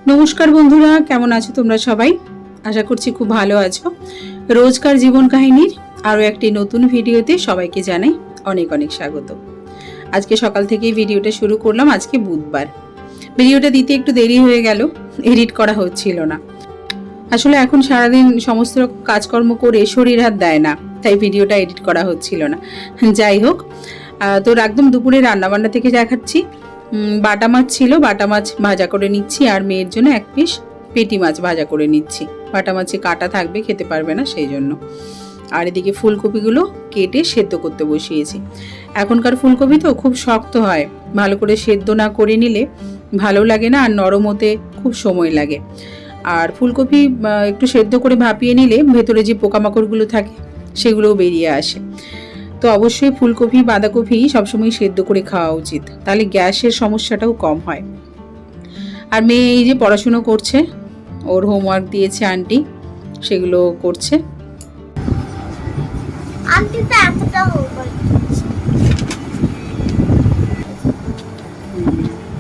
নমস্কার বন্ধুরা, কেমন আছো তোমরা সবাই? আশা করছি খুব ভালো আছো। রোজকার জীবন কাহিনীর আরও একটি নতুন ভিডিওতে সবাইকে জানাই অনেক অনেক স্বাগত। আজকে সকাল থেকেই ভিডিওটা শুরু করলাম। আজকে বুধবার। ভিডিওটা দিতে একটু দেরি হয়ে গেল, এডিট করা হচ্ছিল না। আসলে এখন সারাদিন সমস্ত কাজকর্ম করে শরীর হাত দেয় না, তাই ভিডিওটা এডিট করা হচ্ছিল না। যাই হোক, তো একদম দুপুরে রান্নাবান্না থেকে দেখাচ্ছি। বাটা মাছ ছিল, বাটা মাছ ভাজা করে নিচ্ছি, আর মেয়ের জন্য এক পিস পেটি মাছ ভাজা করে নিচ্ছি। বাটা মাছে কাটা থাকবে, খেতে পারবে না, সেই জন্য। আর এদিকে ফুলকপিগুলো কেটে সেদ্ধ করতে বসিয়েছি। এখনকার ফুলকপি তো খুব শক্ত হয়, ভালো করে সেদ্ধ না করে নিলে ভালো লাগে না, আর নরম হতে খুব সময় লাগে। আর ফুলকপি একটু সেদ্ধ করে ভাপিয়ে নিলে ভেতরে যে পোকামাকড়গুলো থাকে সেগুলোও বেরিয়ে আসে। তো অবশ্যই ফুলকপি বাঁধাকপি সবসময় সেদ্ধ করে খাওয়া উচিত, তাহলে গ্যাসের সমস্যাটাও কম হয়। আর মেয়ে এই যে পড়াশুনো করছে, ওর হোমওয়ার্ক দিয়েছে আন্টি, সেগুলো করছে।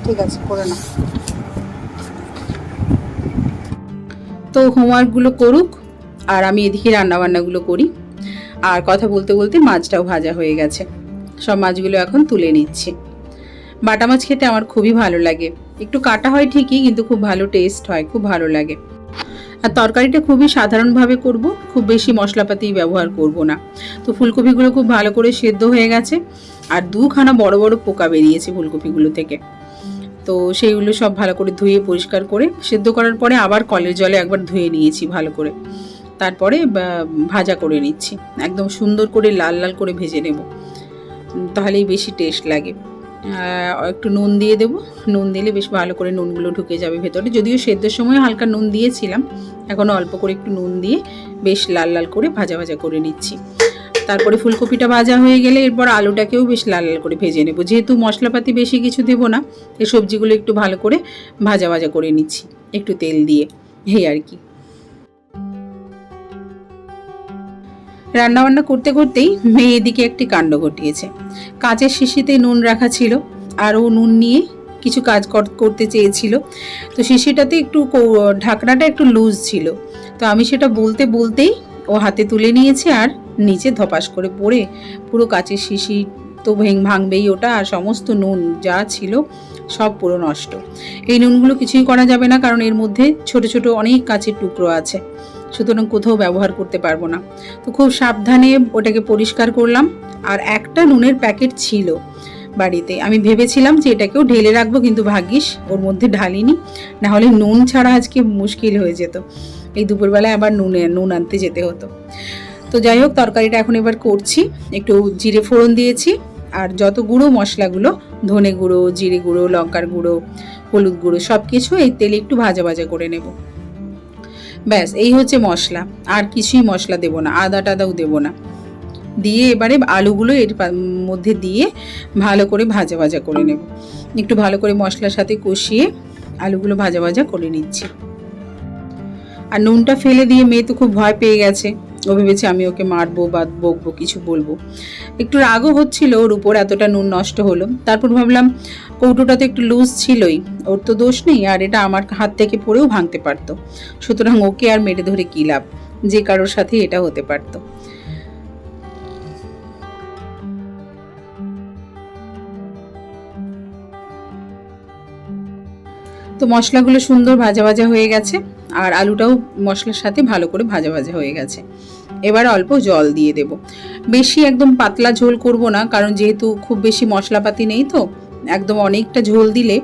ঠিক আছে, করে না। তো হোমওয়ার্কগুলো করুক, আর আমি এদিকে রান্নাবান্নাগুলো করি। আর কথা বলতে বলতে মাছটাও ভাজা হয়ে গেছে। সব মাছগুলো এখন তুলে নিচ্ছি। বাটা মাছ খেতে আমার খুবই ভালো লাগে। একটু কাটা হয় ঠিকই, কিন্তু খুব ভালো টেস্ট হয়, খুব ভালো লাগে। আর তরকারিটা খুবই সাধারণভাবে করব, খুব বেশি মশলাপাতি ব্যবহার করব না। তো ফুলকপিগুলো খুব ভালো করে সেদ্ধ হয়ে গেছে, আর দুখানা বড় বড় পোকা বেরিয়েছে ফুলকপিগুলো থেকে। তো সেইগুলো সব ভালো করে ধুয়ে পরিষ্কার করে সেদ্ধ করার পরে আবার কলের জলে একবার ধুয়ে নিয়েছি ভালো করে। তারপরে ভাজা করে নিচ্ছি, একদম সুন্দর করে লাল লাল করে ভেজে নেব, তাহলেই বেশি টেস্ট লাগে। একটু নুন দিয়ে দেবো, নুন দিলে বেশ ভালো করে নুনগুলো ঢুকে যাবে ভেতরে। যদিও সেদ্ধের সময় হালকা নুন দিয়েছিলাম, এখনও অল্প করে একটু নুন দিয়ে বেশ লাল লাল করে ভাজা ভাজা করে নিচ্ছি। তারপরে ফুলকপিটা ভাজা হয়ে গেলে এরপর আলুটাকেও বেশ লাল লাল করে ভেজে নেব। যেহেতু মশলাপাতি বেশি কিছু দেবো না, এই সবজিগুলো একটু ভালো করে ভাজা ভাজা করে নিচ্ছি একটু তেল দিয়ে, এই আর কি। রান্নাবান্না করতে করতেই মেয়ে এদিকে একটি কাণ্ড ঘটিয়েছে। কাঁচের শিশিতে নুন রাখা ছিল, আর ও নুন নিয়ে কিছু কাজ করতে চেয়েছিল। তো শিশিটাতে একটু ঢাকনাটা একটু লুজ ছিল। তো আমি সেটা বলতে বলতেই ও হাতে তুলে নিয়েছে, আর নিচে ধপাস করে পড়ে পুরো কাঁচের শিশি তো ভাঙবেই ওটা, আর সমস্ত নুন যা ছিল সব পুরো নষ্ট। এই নুনগুলো কিছুই করা যাবে না, কারণ এর মধ্যে ছোট ছোট অনেক কাঁচের টুকরো আছে, সুতরাং কোথাও ব্যবহার করতে পারবো না। তো খুব সাবধানে ওটাকে পরিষ্কার করলাম। আর একটা নুনের প্যাকেট ছিল বাড়িতে, আমি ভেবেছিলাম যে এটাকেও ঢেলে রাখবো, কিন্তু ভাগ্যিস ওর মধ্যে ঢালিনি, না হলে নুন ছাড়া আজকে মুশকিল হয়ে যেত। এই দুপুরবেলায় আবার নুন আনতে যেতে হতো। তো যাই হোক, তরকারিটা এখন এবার করছি। একটু জিরে ফোড়ন দিয়েছি, আর যত গুঁড়ো মশলাগুলো, ধনে গুঁড়ো, জিরে গুঁড়ো, লঙ্কার গুঁড়ো, হলুদ গুঁড়ো, সব কিছু এই তেলে একটু ভাজা ভাজা করে নেব। ব্যাস, এই হচ্ছে মশলা, আর কিছুই মশলা দেব না, আদা টাদাও দেব না। দিয়ে এবারে আলুগুলো এর মধ্যে দিয়ে ভালো করে ভাজা ভাজা করে নেব। একটু ভালো করে মশলার সাথে কষিয়ে আলুগুলো ভাজা ভাজা করে নিচ্ছি। আর নুনটা ফেলে দিয়ে মেয়ে তো খুব ভয় পেয়ে গেছে, ও ভেবেছে আমি ওকে মারবো বা বকবো, কিছু বলবো। একটু রাগও হচ্ছিল ওর উপর, এতটা নুন নষ্ট হলো। তারপর ভাবলাম কৌটোটা তো একটু লুজ ছিলই, ওর তো দোষ নেই, আর এটা আমার হাত থেকে পড়েও ভাঙতে পারতো, সুতরাং ওকে আর মেরে ধরে কী লাভ, যে কারোর সাথে এটা হতে পারতো। তো মশলাগুলো সুন্দর ভাজা ভাজা হয়ে গেছে, আর আলুটাও মশলার সাথে ভালো করে ভাজা ভাজা হয়ে গেছে। এবার অল্প জল দিয়ে দেব। বেশি একদম পাতলা ঝোল করব না, কারণ যেহেতু খুব বেশি মশলাপাতি নেই, তো একদম অনেকটা ঝোল দিলে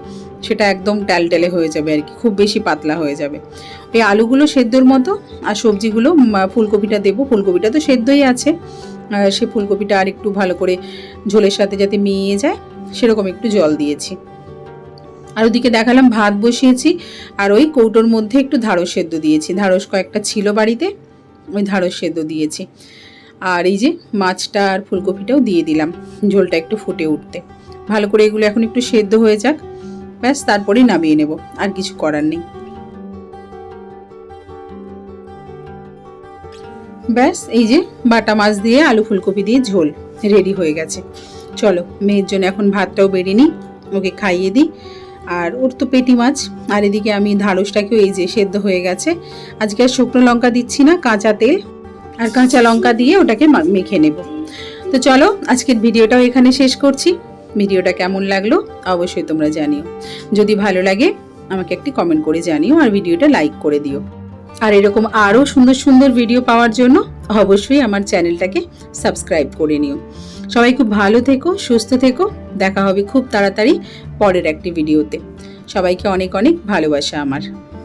সেটা একদম ট্যালটেলে হয়ে যাবে আর কি, খুব বেশি পাতলা হয়ে যাবে। ওই আলুগুলো সেদ্ধর মতো, আর সবজিগুলো ফুলকপিটা দেবো, ফুলকপিটা তো সেদ্ধই আছে, সে ফুলকপিটা আর একটু ভালো করে ঝোলের সাথে যাতে মিলিয়ে যায় সেরকম একটু জল দিয়েছি। আর ওদিকে দেখালাম ভাত বসিয়েছি, আর ওই কৌটোর মধ্যে একটু ঢ্যাঁড়স সেদ্ধ দিয়েছি, ঢ্যাঁড়স কয়েকটা ছিল বাড়িতে, ওই ঢ্যাঁড়স সেদ্ধ দিয়েছি। আর এই যে মাছটা আর ফুলকপিটাও দিয়ে দিলাম ঝোলটা একটু ফুটে উঠতে। ভালো করে এগুলো এখন একটু সেদ্ধ হয়ে যাক, ব্যাস তারপরেই নামিয়ে নেব, আর কিছু করার নেই। ব্যাস, এই যে বাটা মাছ দিয়ে আলু ফুলকপি দিয়ে ঝোল রেডি হয়ে গেছে। চলো মেয়ের জন্য এখন ভাতটাও বেড়ে নিই, ওকে খাইয়ে দিই, আর ওর তো পেটি মাছ। আর এদিকে আমি ঢ্যাঁড়সটাকেও এই যে সেদ্ধ হয়ে গেছে। আজকে আর শুকনো লঙ্কা দিচ্ছি না, কাঁচা তেল আর কাঁচা লঙ্কা দিয়ে ওটাকে মেখে নেব। তো চলো আজকের ভিডিওটাও এখানে শেষ করছি। ভিডিওটা কেমন লাগলো অবশ্যই তোমরা জানিও। যদি ভালো লাগে আমাকে একটি কমেন্ট করে জানিও আর ভিডিওটা লাইক করে দিও। আর এরকম আরও সুন্দর সুন্দর ভিডিও পাওয়ার জন্য অবশ্যই আমার চ্যানেলটাকে সাবস্ক্রাইব করে নিও। সবাই খুব ভালো থেকো, সুস্থ থেকো। দেখা হবে খুব তাড়াতাড়ি পরের একটি ভিডিওতে। সবাইকে অনেক অনেক ভালোবাসা আমার।